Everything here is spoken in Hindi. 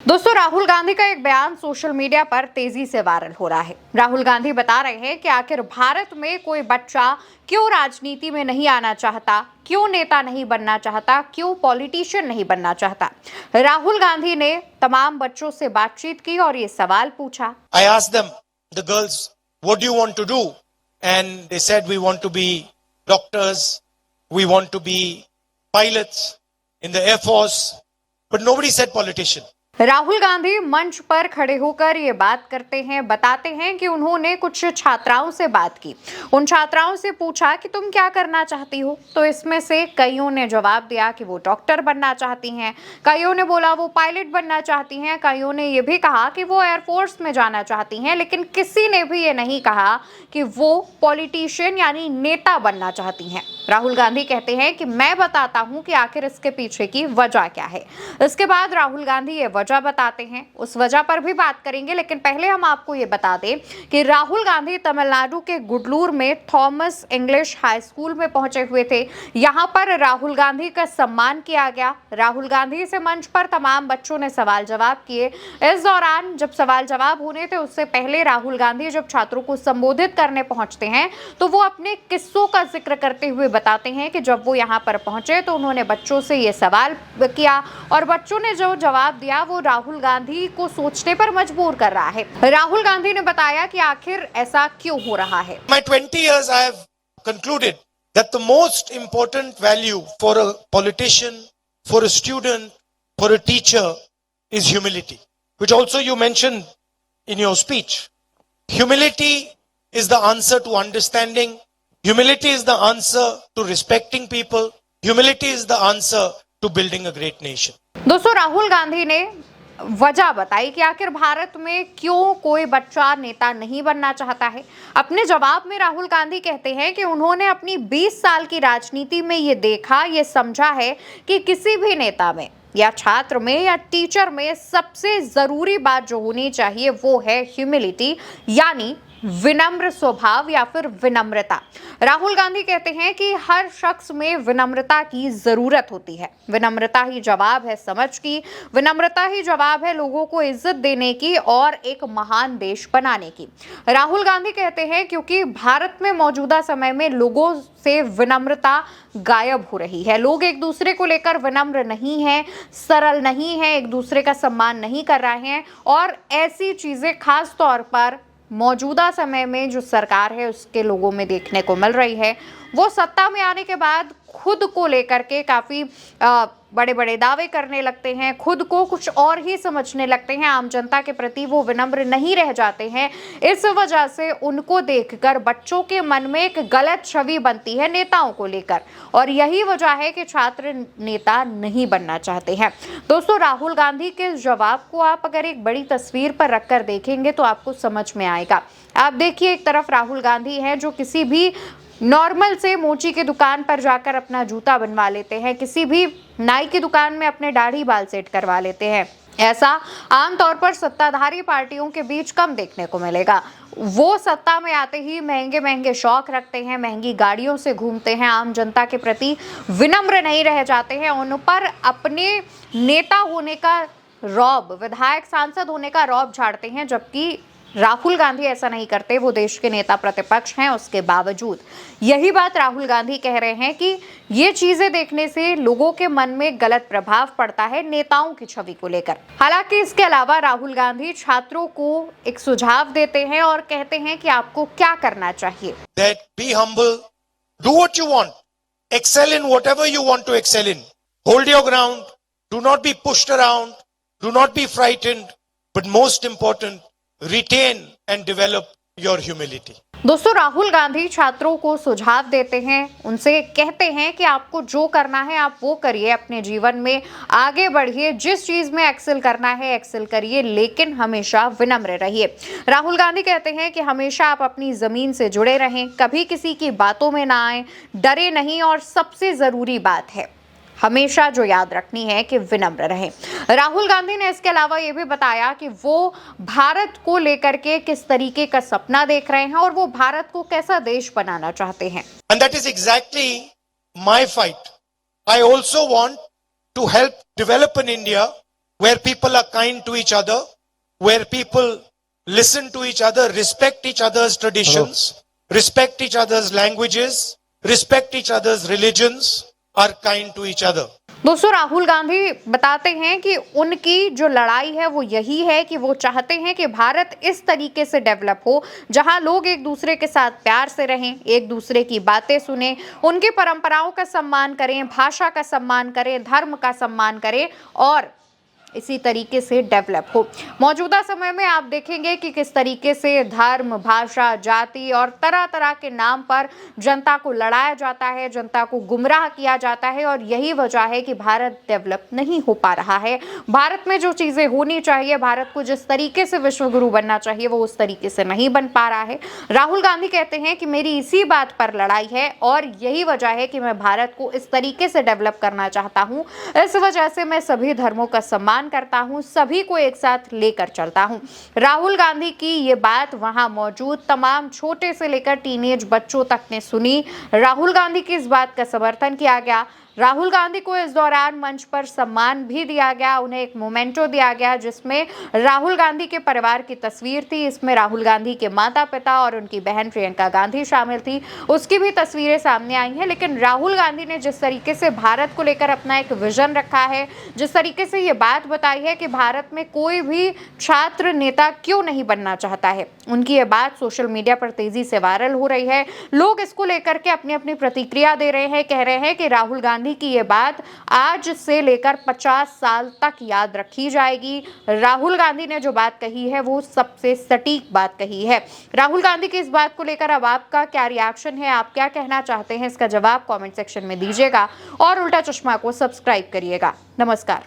दोस्तों, राहुल गांधी का एक बयान सोशल मीडिया पर तेजी से वायरल हो रहा है। राहुल गांधी बता रहे हैं कि आखिर भारत में कोई बच्चा क्यों राजनीति में नहीं आना चाहता, क्यों नेता नहीं बनना चाहता, क्यों पॉलिटिशियन नहीं बनना चाहता। राहुल गांधी ने तमाम बच्चों से बातचीत की और ये सवाल पूछा। I asked them, the girls, what do you want to do? And they said, we want to be doctors, we want to be pilots in the Air Force, but nobody said politician. Rahul Gandhi मंच पर खड़े होकर ये बात करते हैं, बताते हैं कि उन्होंने कुछ छात्राओं से बात की। उन छात्राओं से पूछा कि तुम क्या करना चाहती हो, तो इसमें से कईयों ने जवाब दिया कि वो डॉक्टर बनना चाहती हैं, कईयों ने बोला वो पायलट बनना चाहती हैं, कईयों ने ये भी कहा कि वो एयरफोर्स में जाना चाहती हैं, लेकिन किसी ने भी ये नहीं कहा कि वो पॉलिटिशियन यानी नेता बनना चाहती हैं। राहुल गांधी कहते हैं कि मैं बताता हूं कि आखिर इसके पीछे की वजह क्या है। इसके बाद राहुल गांधी ये वजह बताते हैं, उस वजह पर भी बात करेंगे, लेकिन पहले हम आपको ये बता दें कि राहुल गांधी तमिलनाडु के गुडलूर में थॉमस इंग्लिश हाई स्कूल में पहुंचे हुए थे। यहां पर राहुल गांधी का सम्मान किया गया। राहुल गांधी से मंच पर तमाम बच्चों ने सवाल जवाब किए। इस दौरान जब सवाल जवाब होने थे, उससे पहले राहुल गांधी जब छात्रों को संबोधित करने पहुंचते हैं तो वो अपने किस्सों का जिक्र करते हुए बताते हैं कि जब वो यहाँ पर पहुंचे तो उन्होंने बच्चों से ये सवाल किया और बच्चों ने जो जवाब दिया वो राहुल गांधी को सोचने पर मजबूर कर रहा है। राहुल गांधी ने बताया कि आखिर ऐसा क्यों हो रहा है। My 20 years I have concluded that the most important value for a politician, for a student, for a teacher is humility, which also you mentioned in your speech. Humility is the answer to understanding. Humility is the answer to respecting people. Humility is the answer to building a great nation. दोस्तों, राहुल गांधी ने वजह बताई कि आखिर भारत में क्यों कोई बच्चा नेता नहीं बनना चाहता है। अपने जवाब में राहुल गांधी कहते हैं कि उन्होंने अपनी 20 साल की राजनीति में ये देखा, ये समझा है कि किसी भी नेता में या छात्र में या टीचर में सबसे जरूरी बात जो होनी चाहिए वो है ह्यूमिलिटी, यानी विनम्र स्वभाव या फिर विनम्रता। राहुल गांधी कहते हैं कि हर शख्स में विनम्रता की जरूरत होती है। विनम्रता ही जवाब है समझ की, विनम्रता ही जवाब है लोगों को इज्जत देने की और एक महान देश बनाने की। राहुल गांधी कहते हैं क्योंकि भारत में मौजूदा समय में लोगों से विनम्रता गायब हो रही है। लोग एक दूसरे को लेकर विनम्र नहीं है, सरल नहीं है, एक दूसरे का सम्मान नहीं कर रहे हैं और ऐसी चीजें खास तौर पर मौजूदा समय में जो सरकार है उसके लोगों में देखने को मिल रही है। वो सत्ता में आने के बाद खुद को लेकर के काफ़ी बड़े बड़े दावे करने लगते हैं, खुद को कुछ और ही समझने लगते हैं, आम जनता के प्रति वो विनम्र नहीं रह जाते हैं। इस वजह से उनको देखकर बच्चों के मन में एक गलत छवि बनती है नेताओं को लेकर और यही वजह है कि छात्र नेता नहीं बनना चाहते हैं। दोस्तों, राहुल गांधी के जवाब को आप अगर एक बड़ी तस्वीर पर रखकर देखेंगे तो आपको समझ में आएगा। आप देखिए, एक तरफ राहुल गांधी हैं जो किसी भी नॉर्मल से मोची की दुकान पर जाकर अपना जूता बनवा लेते हैं, किसी भी नाई की दुकान में अपने दाढ़ी बाल सेट करवा लेते हैं। ऐसा आमतौर पर सत्ताधारी पार्टियों के बीच कम देखने को मिलेगा। वो सत्ता में आते ही महंगे महंगे शौक रखते हैं, महंगी गाड़ियों से घूमते हैं, आम जनता के प्रति विनम्र नहीं रह जाते हैं, उन पर अपने नेता होने का रौब, विधायक सांसद होने का रौब झाड़ते हैं। जबकि राहुल गांधी ऐसा नहीं करते, वो देश के नेता प्रतिपक्ष हैं, उसके बावजूद यही बात राहुल गांधी कह रहे हैं कि ये चीजें देखने से लोगों के मन में गलत प्रभाव पड़ता है नेताओं की छवि को लेकर। हालांकि इसके अलावा राहुल गांधी छात्रों को एक सुझाव देते हैं और कहते हैं कि आपको क्या करना चाहिए। That be humble, do what you want, excel in whatever you want to excel in, hold your ground, do not be pushed around, do not be frightened, but most important, retain and develop your humility. दोस्तों, राहुल गांधी छात्रों को सुझाव देते हैं, उनसे कहते हैं कि आपको जो करना है आप वो करिए, अपने जीवन में आगे बढ़िए, जिस चीज में एक्सेल करना है एक्सेल करिए, लेकिन हमेशा विनम्र रहिए। राहुल गांधी कहते हैं कि हमेशा आप अपनी जमीन से जुड़े रहें, कभी किसी की बातों में ना आए, डरे नहीं और सबसे जरूरी बात है हमेशा जो याद रखनी है कि विनम्र रहें। राहुल गांधी ने इसके अलावा ये भी बताया कि वो भारत को लेकर के किस तरीके का सपना देख रहे हैं और वो भारत को कैसा देश बनाना चाहते हैं। And that is exactly my fight. I also want to help develop an India where people are kind to each other, where people listen to each other, respect each other's traditions, respect each other's languages, respect each other's religions, are kind to each other. दोस्तों, राहुल गांधी बताते हैं कि उनकी जो लड़ाई है वो यही है कि वो चाहते हैं कि भारत इस तरीके से डेवलप हो जहां लोग एक दूसरे के साथ प्यार से रहें, एक दूसरे की बातें सुनें, उनकी परंपराओं का सम्मान करें, भाषा का सम्मान करें, धर्म का सम्मान करें और इसी तरीके से डेवलप हो। मौजूदा समय में आप देखेंगे कि किस तरीके से धर्म, भाषा, जाति और तरह तरह के नाम पर जनता को लड़ाया जाता है, जनता को गुमराह किया जाता है और यही वजह है कि भारत डेवलप नहीं हो पा रहा है। भारत में जो चीज़ें होनी चाहिए, भारत को जिस तरीके से विश्व गुरु बनना चाहिए वो उस तरीके से नहीं बन पा रहा है। राहुल गांधी कहते हैं कि मेरी इसी बात पर लड़ाई है और यही वजह है कि मैं भारत को इस तरीके से डेवलप करना चाहता हूँ। इस वजह से मैं सभी धर्मों का सम्मान करता हूं, सभी को एक साथ लेकर चलता हूं। राहुल गांधी की ये बात वहां मौजूद तमाम छोटे से लेकर टीनेज बच्चों तक ने सुनी। राहुल गांधी की इस बात का समर्थन किया गया। राहुल गांधी को इस दौरान मंच पर सम्मान भी दिया गया, उन्हें एक मोमेंटो दिया गया जिसमें राहुल गांधी के परिवार की तस्वीर थी। इसमें राहुल गांधी के माता पिता और उनकी बहन प्रियंका गांधी शामिल थी, उसकी भी तस्वीरें सामने आई हैं। लेकिन राहुल गांधी ने जिस तरीके से भारत को लेकर अपना एक विजन रखा है, जिस तरीके से ये बात बताई है कि भारत में कोई भी छात्र नेता क्यों नहीं बनना चाहता है, उनकी ये बात सोशल मीडिया पर तेजी से वायरल हो रही है। लोग इसको लेकर के अपनी अपनी प्रतिक्रिया दे रहे हैं, कह रहे हैं कि राहुल गांधी की ये बात आज से लेकर 50 साल तक याद रखी जाएगी। राहुल गांधी ने जो बात कही है वो सबसे सटीक बात कही है। राहुल गांधी की इस बात को लेकर अब आपका क्या रिएक्शन है, आप क्या कहना चाहते हैं, इसका जवाब कमेंट सेक्शन में दीजिएगा और उल्टा चश्मा को सब्सक्राइब करिएगा। नमस्कार।